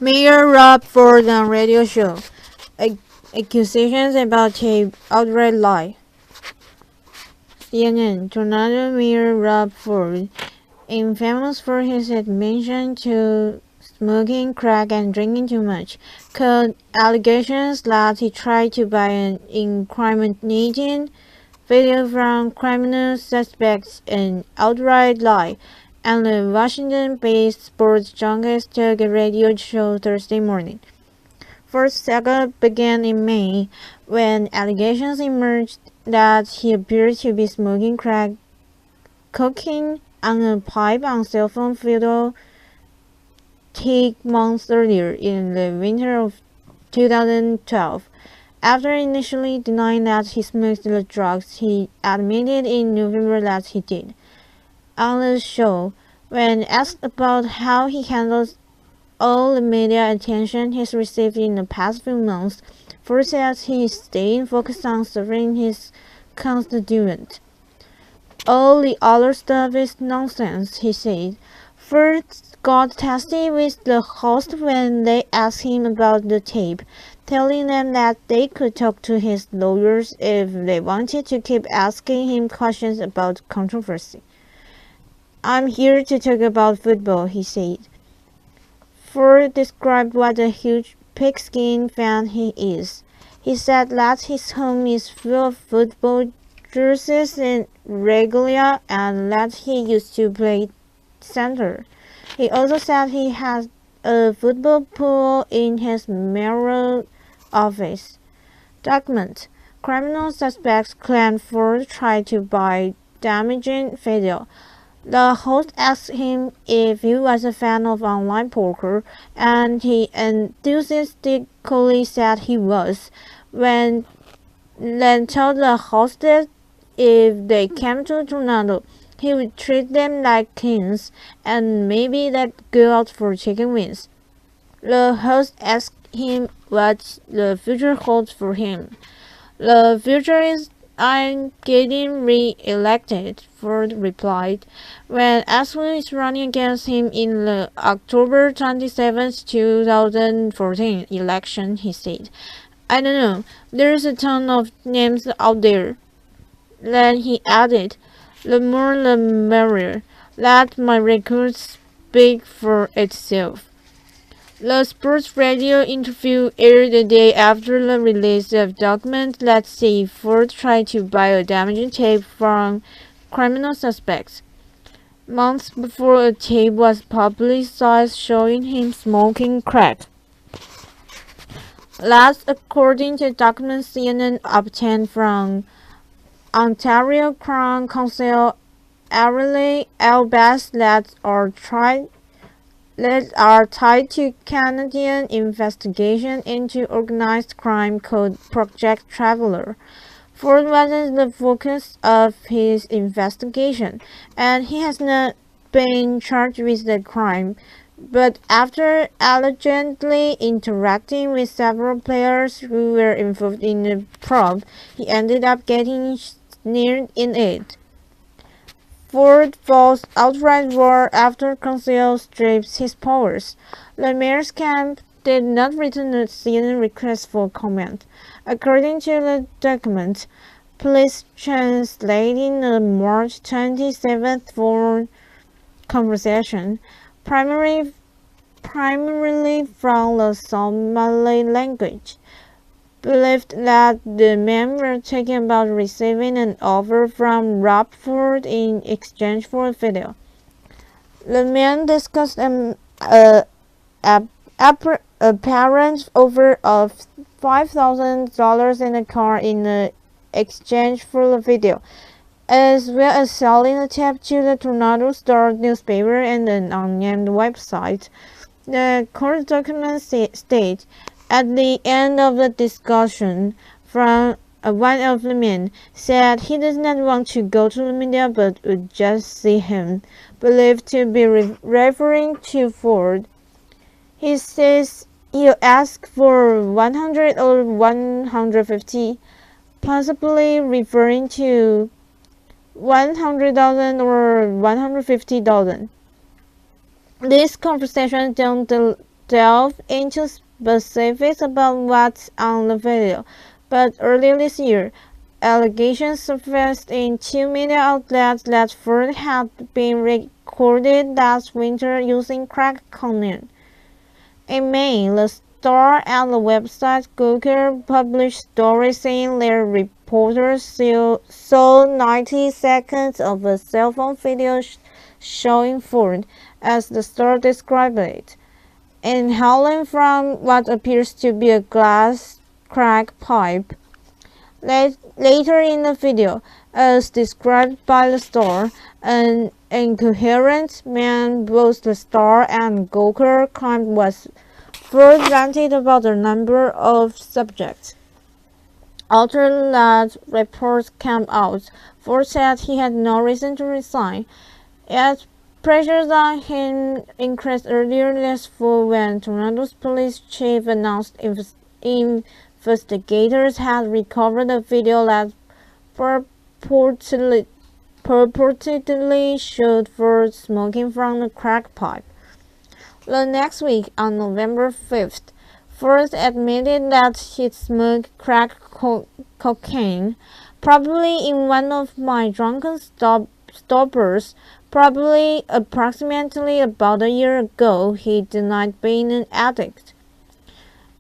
Mayor Rob Ford on radio show. Accusations about tape outright lie. CNN. Tornado Mayor Rob Ford, infamous for his admission to smoking crack and drinking too much, caught allegations that he tried to buy an incriminating video from criminal suspects an outright lie, and the Washington-based sports junkies took a radio show Thursday morning. First saga began in May, when allegations emerged that he appeared to be smoking crack cocaine on a pipe on cell phone photo take months earlier in the winter of 2012. After initially denying that he smoked the drugs, he admitted in November that he did. On the show, when asked about how he handles all the media attention he's received in the past few months, Ford said he is staying focused on serving his constituents. All the other stuff is nonsense, he said. Ford got testy with the host when they asked him about the tape, telling them that they could talk to his lawyers if they wanted to keep asking him questions about controversy. "I'm here to talk about football," he said. Ford described what a huge pigskin fan he is. He said that his home is full of football jerseys and regalia and that he used to play center. He also said he has a football pool in his mayoral office. Document. Criminal suspects claim Ford tried to buy damaging video. The host asked him if he was a fan of online poker, and he enthusiastically said he was, when then told the host that if they came to Tornado, he would treat them like kings, and maybe they'd go out for chicken wings. The host asked him what the future holds for him. "The future is I'm getting re-elected," Ford replied. When asked who is running against him in the October 27, 2014 election, he said, "I don't know. There's a ton of names out there." Then he added, "The more the merrier. Let my record speak for itself." The sports radio interview aired the day after the release of documents that say Ford tried to buy a damaging tape from criminal suspects. Months before, a tape was publicized showing him smoking crack. Last, according to documents CNN obtained from Ontario Crown Counsel Arielle Elbaz that are tied to Canadian investigation into organized crime called Project Traveler. Ford wasn't the focus of his investigation, and he has not been charged with the crime. But after allegedly interacting with several players who were involved in the probe, he ended up getting snared in it. Ford falls outright war after Council strips his powers. The mayor's camp did not return a CNN request for comment. According to the document, police translating the March 27th phone conversation, primarily from the Somali language, believed that the men were talking about receiving an offer from Rob Ford in exchange for a video. The men discussed an apparent offer of $5,000 in a car in exchange for the video, as well as selling a tape to the Tornado Star newspaper and an unnamed website. The court documents state, at the end of the discussion, one of the men said he does not want to go to the media but would just see him, believed to be referring to Ford. He says he'll ask for 100 or 150, possibly referring to 100,000 or 150,000. These conversations don't delve into specifics about what's on the video, but earlier this year, allegations surfaced in two media outlets that Ford had been recorded last winter using crack cocaine. In May, the Star and the website Gawker published stories saying their reporters saw 90 seconds of a cell phone video showing Ford, as the Star described it, inhaling from what appears to be a glass crack pipe. Later in the video, as described by the Star, an incoherent man both the Star and Gawker claimed was Ford ranted about a number of subjects. After that report came out, Ford said he had no reason to resign. Yet pressures on him increased earlier this fall when Toronto's police chief announced investigators had recovered a video that purportedly showed Ford smoking from a crack pipe. The next week, on November 5th, Ford admitted that he smoked crack cocaine, probably in one of my drunken stoppers. Probably approximately about a year ago, he denied being an addict.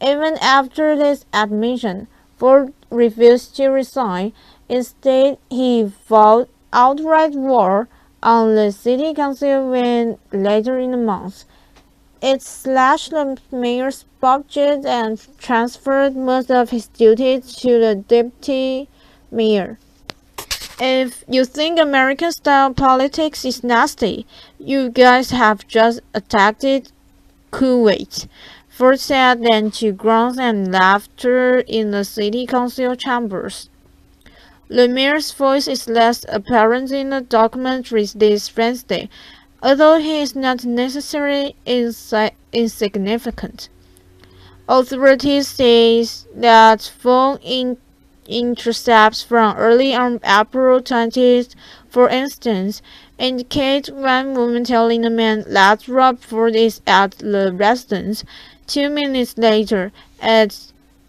Even after this admission, Ford refused to resign. Instead, he vowed outright war on the city council when later in the month it slashed the mayor's budget and transferred most of his duties to the deputy mayor. If you think American-style politics is nasty, you guys have just attacked Kuwait, Ford said then to groans and laughter in the city council chambers. The mayor's voice is less apparent in the document released this Wednesday, although he is not necessarily insignificant. Authorities say that phone intercepts from early on April 20th, for instance, indicate one woman telling a man that Rob Ford is at the residence. 2 minutes later, at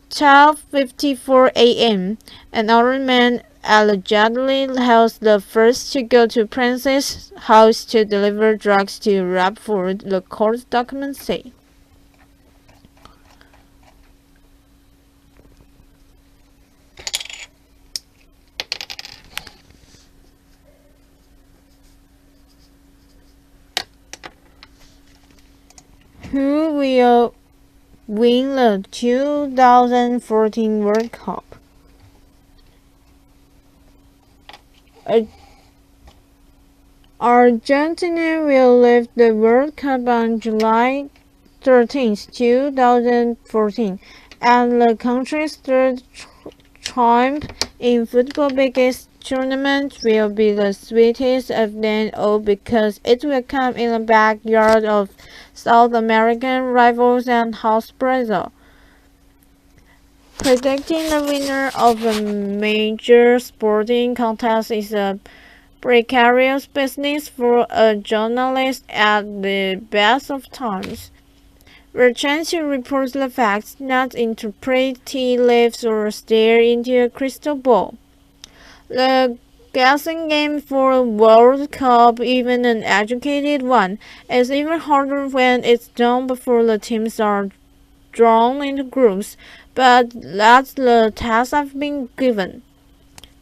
12:54 a.m., another man allegedly was the first to go to Prince's house to deliver drugs to Rob Ford, the court documents say. Who will win the 2014 World Cup? Argentina will leave the World Cup on July 13, 2014, and the country's third triumph in football's biggest tournament will be the sweetest of them all because it will come in the backyard of South American rivals and host Brazil. Predicting the winner of a major sporting contest is a precarious business for a journalist at the best of times. We're trying to report the facts, not interpret tea leaves or stare into a crystal ball. The guessing game for a World Cup, even an educated one, is even harder when it's done before the teams are drawn into groups, but that's the task I've been given.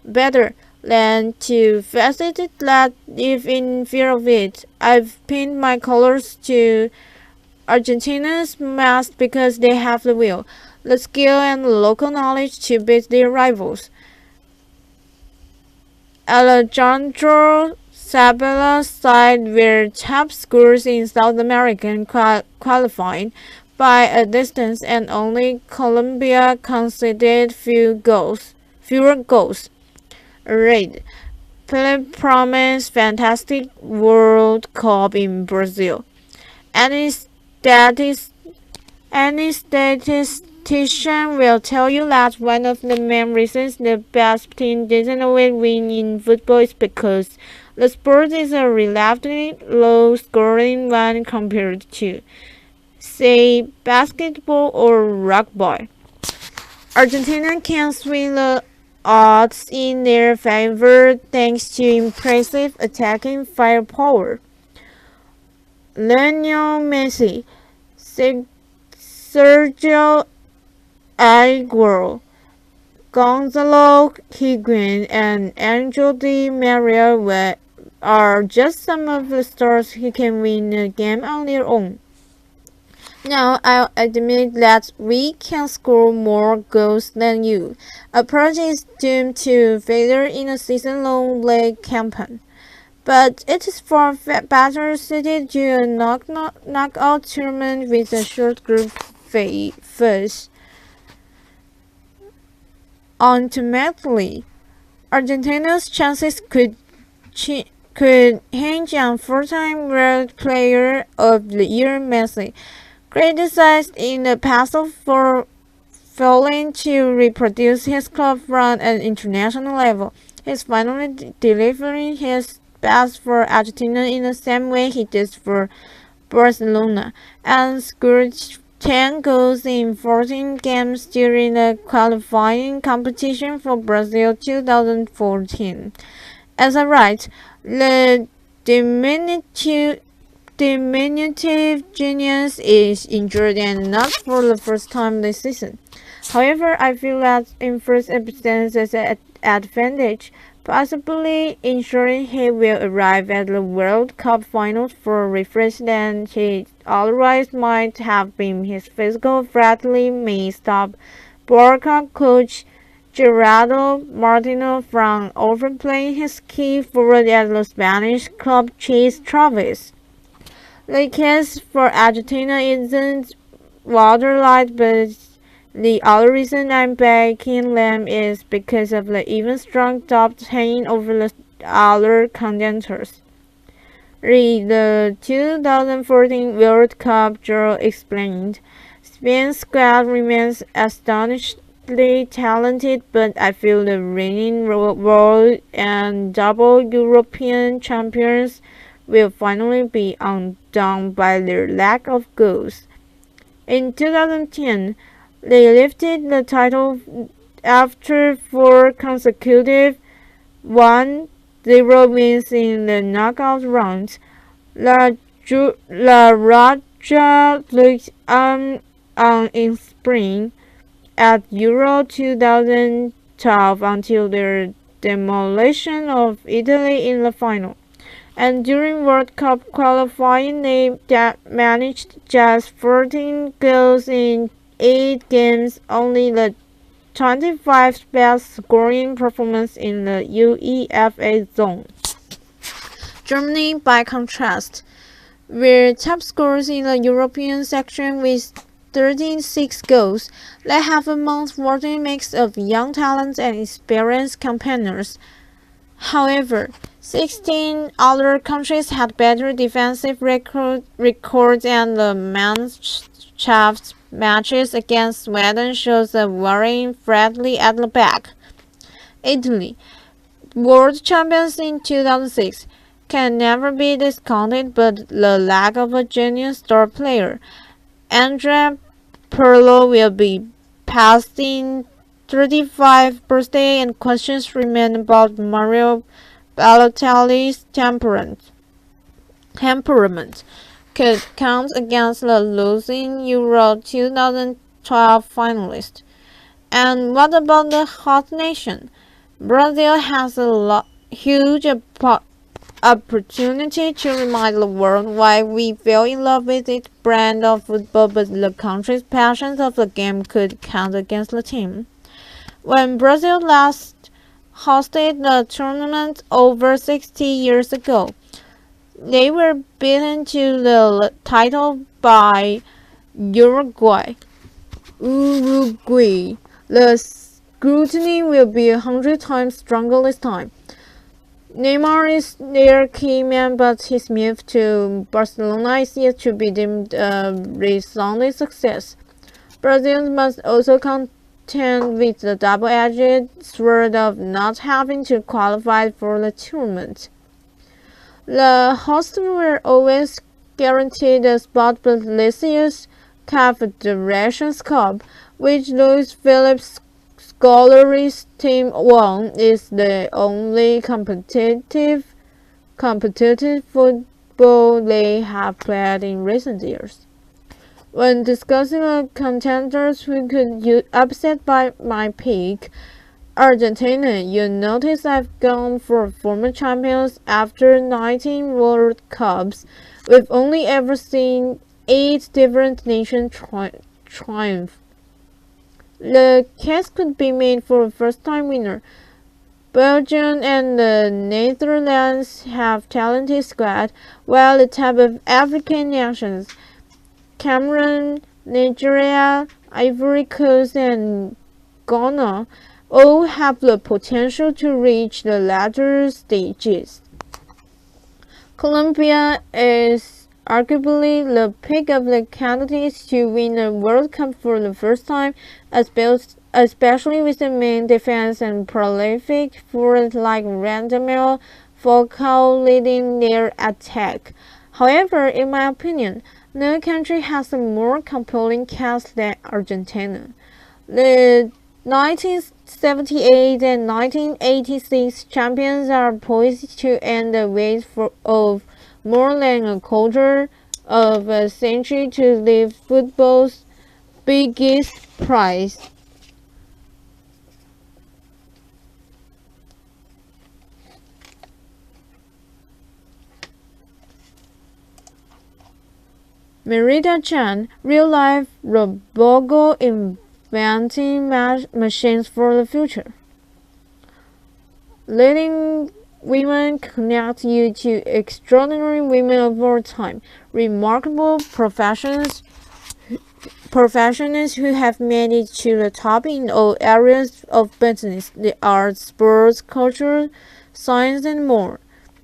Better than to face it that if in fear of it, I've pinned my colors to Argentina's mast because they have the will, the skill and the local knowledge to beat their rivals. Alejandro Sabella's side were top scorers in South American qualifying by a distance, and only Colombia conceded fewer goals. Right. Pelé promised fantastic World Cup in Brazil. Any statistician will tell you that one of the main reasons the best team doesn't always win in football is because the sport is a relatively low-scoring one compared to say basketball or rugby. Argentina can swing the odds in their favor thanks to impressive attacking firepower. Lionel Messi, Sergio Aguero, Gonzalo Higuain, and Angel Di Maria are just some of the stars who can win a game on their own. Now, I'll admit that we can score more goals than you. A project is doomed to failure in a season-long league campaign. But it is far better suited to a knockout tournament with a short group phase. Ultimately, Argentina's chances could hinge on four-time World Player of the Year Messi, criticized in the past for failing to reproduce his club run at international level. He's finally delivering his best for Argentina in the same way he did for Barcelona, and scored 10 goals in 14 games during the qualifying competition for Brazil 2014. As a right, the diminutive genius is injured and not for the first time this season. However, I feel that in first instance as an advantage, possibly ensuring he will arrive at the World Cup finals more refreshed than he otherwise might have been. His physical friendly may stop Barca coach Gerardo Martino from overplaying his key forward at the Spanish club Chase Travis. The case for Argentina isn't waterlight, but the other reason I'm backing them is because of the even strong doubt hanging over the other contenders. Read the 2014 World Cup draw explained. Spain's squad remains astonishingly talented, but I feel the reigning world and double European champions will finally be undone by their lack of goals. In 2010, they lifted the title after 4 consecutive 1-0 wins in the knockout round. La Raja looked on in spring at Euro 2012 until their demolition of Italy in the final. And during World Cup qualifying, they managed just 14 goals in 8 games, only the 25th best scoring performance in the UEFA zone. Germany, by contrast, were top scorers in the European section with 36 goals. They have a most-worthy mix of young talents and experienced campaigners. However, 16 other countries had better defensive records, and the Mannschaft matches against Sweden shows a worrying friendly at the back. Italy, world champions in 2006, can never be discounted, but the lack of a genuine star player. Andrea Pirlo will be past in 35th birthday, and questions remain about Mario Balotelli's temperament could count against the losing Euro 2012 finalist. And what about the host nation? Brazil has a huge opportunity to remind the world why we fell in love with its brand of football, but the country's passions of the game could count against the team. When Brazil last hosted the tournament over 60 years ago, they were beaten to the title by Uruguay. The scrutiny will be 100 times stronger this time. Neymar is their key man, but his move to Barcelona is yet to be deemed a resounding success. Brazil must also contend with the double-edged sword of not having to qualify for the tournament. The hosts were always guaranteed a spot, but Lysius Confederations Cup, which Louis Phillips' scholarly team won, is the only competitive football they have played in recent years. When discussing contenders who could upset by my pick, Argentina, you notice I've gone for former champions after 19 World Cups. We've only ever seen 8 different nations triumph. The case could be made for a first-time winner. Belgium and the Netherlands have talented squad, while the type of African nations, Cameroon, Nigeria, Ivory Coast, and Ghana, all have the potential to reach the latter stages. Colombia is arguably the pick of the candidates to win a World Cup for the first time, especially with the main defense and prolific forwards like Radamel Falcao leading their attack. However, in my opinion, no country has a more compelling cast than Argentina. The 1978 and 1986 champions are poised to earn the weight of more than a quarter of a century to live football's biggest prize. Merida Chan, real-life Robogo inventing machines for the future. Leading women connect you to extraordinary women of our time, remarkable professionals who have made it to the top in all areas of business, the arts, sports, culture, science, and more.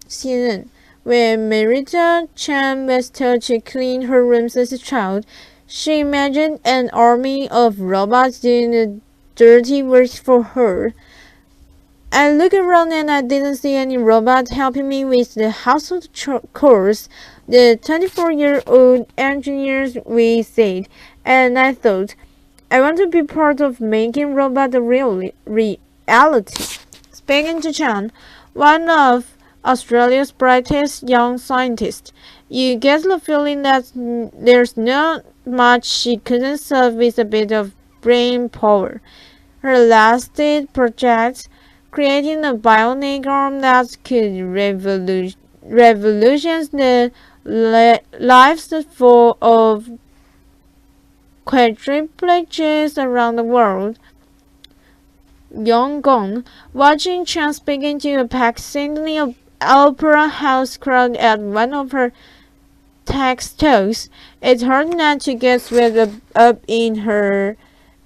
CNN. When Merida Chan was taught to clean her rooms as a child, she imagined an army of robots doing the dirty work for her. I looked around and I didn't see any robots helping me with the household chores. The 24-year-old engineers, we said, and I thought, I want to be part of making robots a reality. Speaking to Chan, one of Australia's brightest young scientists, you get the feeling that there's not much she couldn't solve with a bit of brain power. Her latest project, creating a bionic arm that could revolutionize the lives of quadriplegics around the world. Yangon, watching Chan speaking to a Pakistani opera house crowd at one of her tech talks, it's hard not to get swept up in her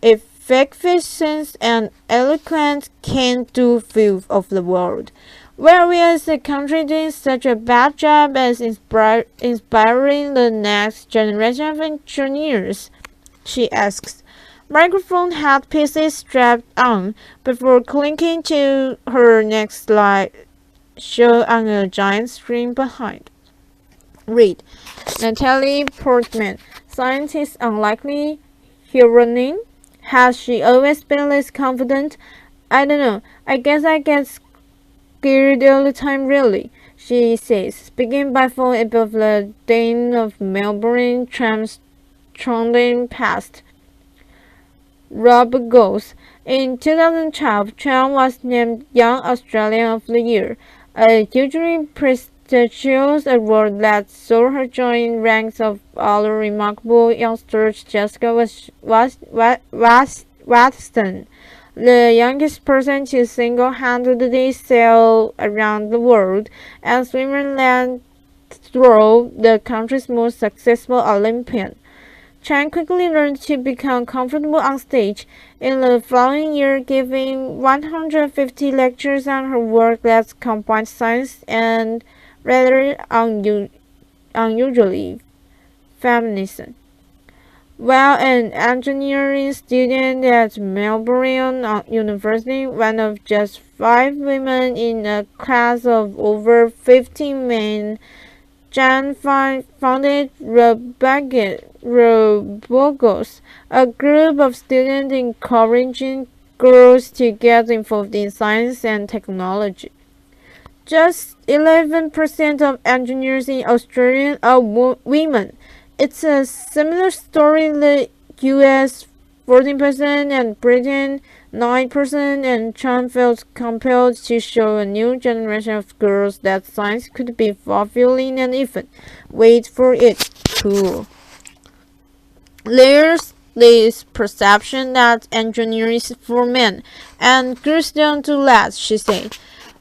effervescence and eloquent can-do view of the world. Where we as a country doing such a bad job as inspiring the next generation of engineers? She asks. Microphone headpieces strapped on before clinking to her next slide show on a giant screen behind. Read. Natalie Portman, scientist unlikely heroine. Has she always been less confident? I don't know. I guess I get scared all the time, really, she says, speaking by phone above the din of Melbourne trams trundling past. Rob goes. In 2012, Chan was named Young Australian of the Year, a hugely prestigious award that saw her join ranks of other remarkable youngsters. Jessica Watson, the youngest person to single-handedly sail around the world, and swimmer Lance Stroll, the country's most successful Olympian. Chan quickly learned to become comfortable on stage. In the following year, giving 150 lectures on her work that combined science and rather unusually feminism. While an engineering student at Melbourne University, one of just 5 women in a class of over 15 men, Jan founded Robogos, a group of students encouraging girls to get involved in science and technology. Just 11% of engineers in Australia are women. It's a similar story in the US, 14%, and Britain, 9%, and Chan felt compelled to show a new generation of girls that science could be fulfilling and even, wait for it, cool. There's this perception that engineering is for men, and girls don't do that, she said.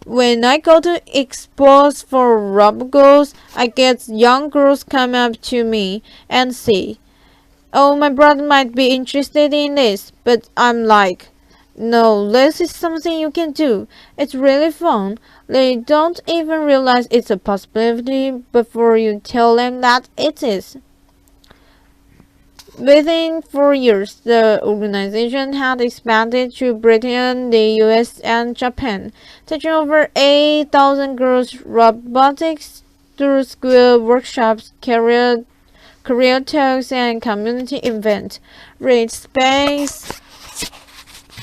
When I go to expos for Robogos, I get young girls come up to me and say, "Oh, my brother might be interested in this," but I'm like, "No, this is something you can do. It's really fun." They don't even realize it's a possibility before you tell them that it is. Within 4 years, the organization had expanded to Britain, the US, and Japan, teaching over 8,000 girls robotics through school workshops, career talks, and community events. Read Space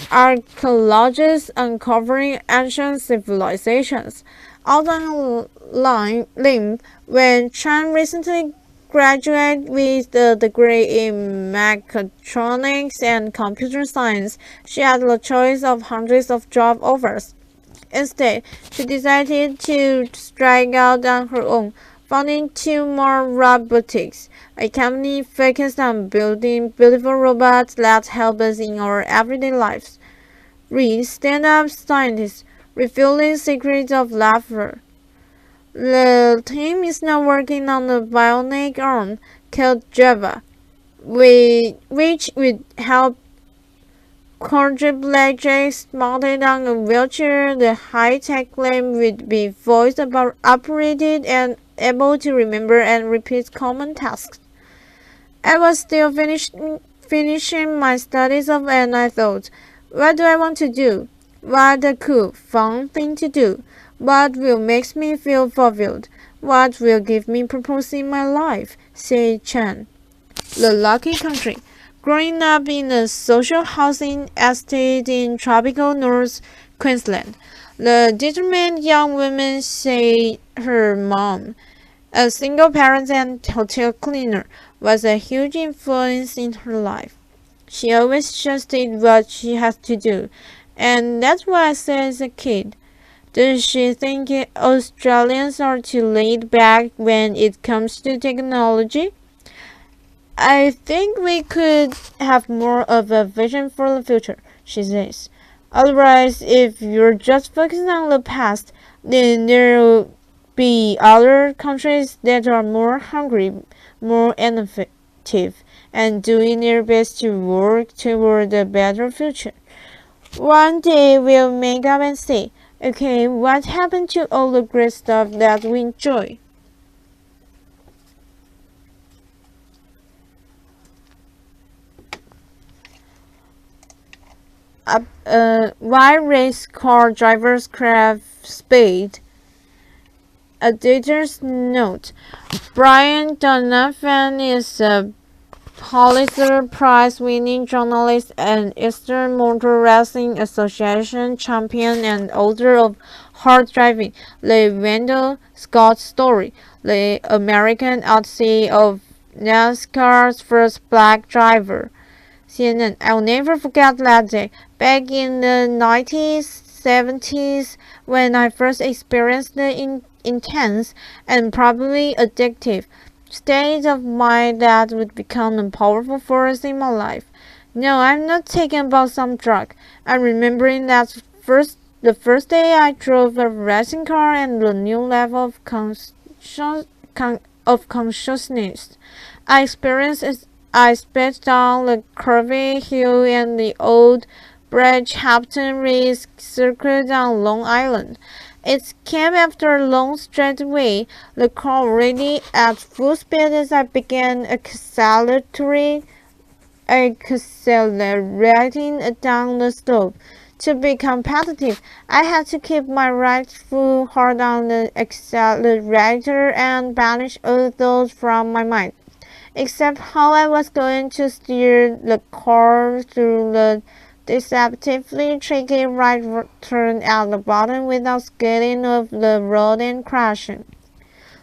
Archaeologists Uncovering Ancient Civilizations. Out on limb, when Chan recently graduated with a degree in mechatronics and computer science, she had the choice of hundreds of job offers. Instead, she decided to strike out on her own, founding Two More Robotics, a company focused on building beautiful robots that help us in our everyday lives. Read Stand-Up Scientists, Revealing Secrets of Laughter. The team is now working on a bionic arm called Java, which would help quadriplegics mounted on a wheelchair. The high-tech limb would be voice operated and able to remember and repeat common tasks. I was still finishing my studies of and I thought, what do I want to do? What a cool, fun thing to do. What will make me feel fulfilled? What will give me purpose in my life? Said Chan. The Lucky Country. Growing up in a social housing estate in tropical North Queensland, the determined young woman said her mom, a single parent and hotel cleaner, was a huge influence in her life. She always just did what she had to do, and that's what I said as a kid. Does she think Australians are too laid back when it comes to technology? I think we could have more of a vision for the future, she says. Otherwise, if you're just focusing on the past, then there'll be other countries that are more hungry, more innovative, and doing their best to work toward a better future. One day we'll make up and say, okay, what happened to all the great stuff that we enjoy? Why race car drivers crave speed? Editor's note. Brian Donovan is a Pulitzer Prize-winning journalist and Eastern Motor Racing Association champion and author of Hard Driving, the Wendell Scott Story, the American Odyssey of NASCAR's first black driver. CNN. I'll never forget that day. Back in the 1970s, when I first experienced the intense and probably addictive state of mind that would become a powerful force in my life. No, I'm not talking about some drug. I'm remembering that the first day I drove a racing car and the new level of consciousness I experienced as I sped down the curvy hill and the old Bridgehampton Race circuit on Long Island. It came after a long straightaway, the car already at full speed as I began accelerating down the slope To be competitive, I had to keep my right foot hard on the accelerator and banish all thoughts from my mind, except how I was going to steer the car through the deceptively tricky right turn at the bottom without skidding off the road and crashing.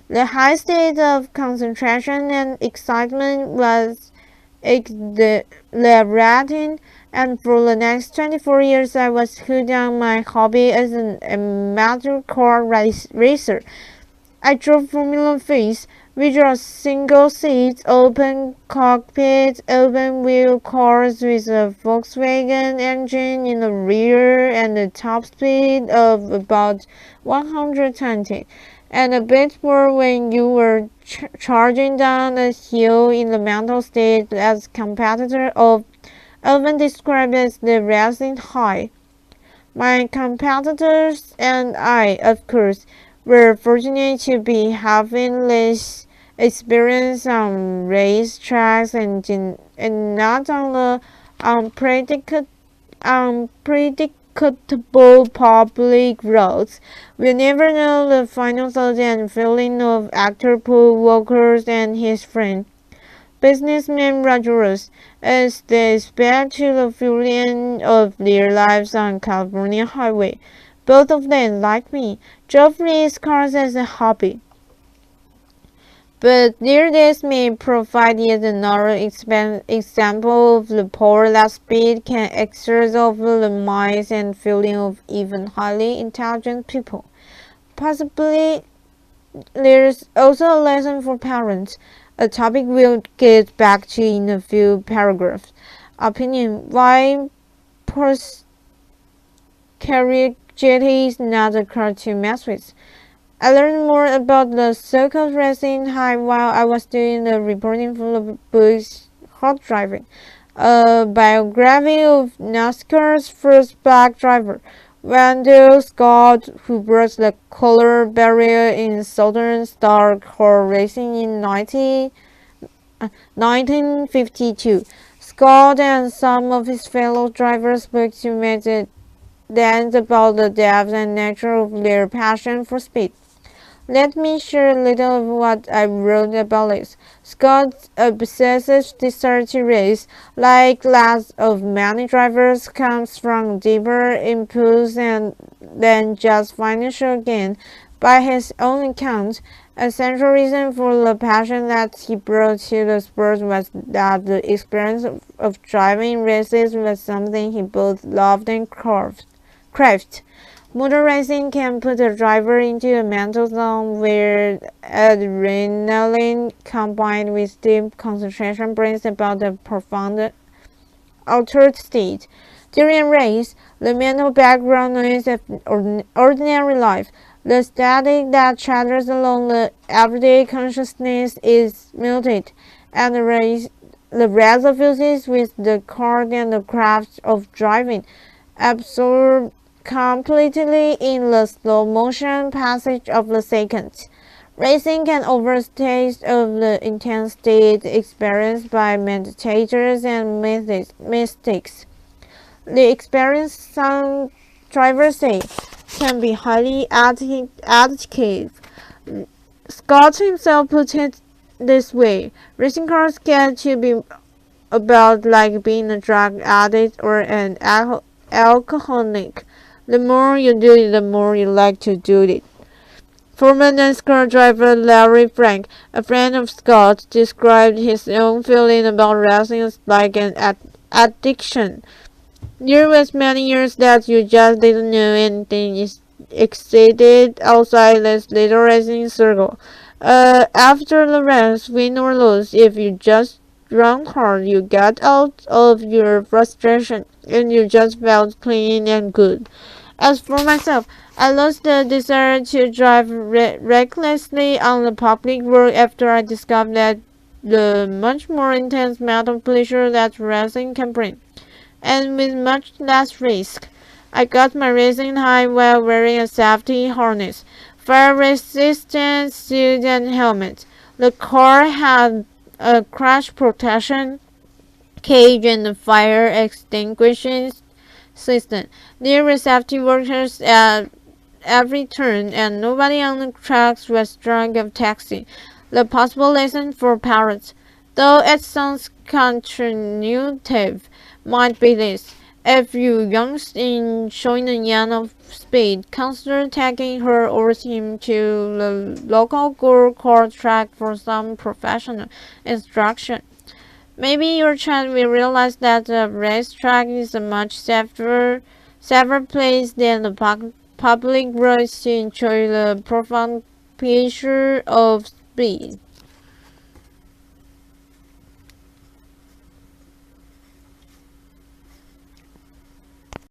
The high state of concentration and excitement was exhilarating, and for the next 24 years I was hooked on my hobby as an amateur car racer. I drove Formula V's, which are single-seat, open cockpit, open-wheel cars with a Volkswagen engine in the rear and a top speed of about 120, and a bit more when you were charging down a hill in the mental state as competitor of often described as the racing high. My competitors and I, of course, were fortunate to be having less experience on race tracks and not on the unpredictable public roads. We never know the final thoughts and feeling of actor Paul Walker and his friend, businessman Rogers, as they sped to the full of their lives on California highway. Both of them, like me, drove race cars as a hobby. But their deaths may provide yet another example of the power that speed can exert over the minds and feelings of even highly intelligent people. Possibly there's also a lesson for parents, a topic we'll get back to in a few paragraphs. Opinion: why Porsche is not a car to mess with. I learned more about the so-called racing high while I was doing the reporting for the book Hot Driving, a biography of NASCAR's first black driver, Wendell Scott, who broke the color barrier in Southern Star Car Racing in 1952. Scott and some of his fellow drivers spoke to me then about the depth and nature of their passion for speed. Let me share a little of what I wrote about this. Scott's obsessive desire to race, like that of many drivers, comes from deeper impulse than just financial gain. By his own account, a central reason for the passion that he brought to the sport was that the experience of driving races was something he both loved and craved. Motor racing can put a driver into a mental zone where adrenaline combined with deep concentration brings about a profound altered state. During a race, the mental background noise of ordinary life, the static that chatters along the everyday consciousness, is muted, and the rest fuses with the art and the craft of driving, absorbed completely in the slow motion passage of the seconds. Racing can overstate of the intense state experienced by meditators and mystics. The experience, some drivers say, can be highly addictive. Scott himself put it this way: racing cars get to be about like being a drug addict or an alcoholic. The more you do it, the more you like to do it. Former NASCAR driver Larry Frank, a friend of Scott, described his own feeling about racing as like an addiction. There was many years that you just didn't know anything existed outside this little racing circle. After the race, win or lose, if you just run hard, you got out of your frustration, and you just felt clean and good. As for myself, I lost the desire to drive recklessly on the public road after I discovered that the much more intense mental pleasure that racing can bring, and with much less risk. I got my racing high while wearing a safety harness, fire-resistant suit and helmet. The car had a crash protection cage and fire extinguishing system. Near receptive workers at every turn, and nobody on the tracks was drunk of taxi. The possible lesson for parents, though it sounds counterintuitive, might be this. If you youngst in showing a yen of speed, consider taking her or him to the local go-kart track for some professional instruction. Maybe your child will realize that the racetrack is a much safer place than the public roads to enjoy the profound pleasure of speed.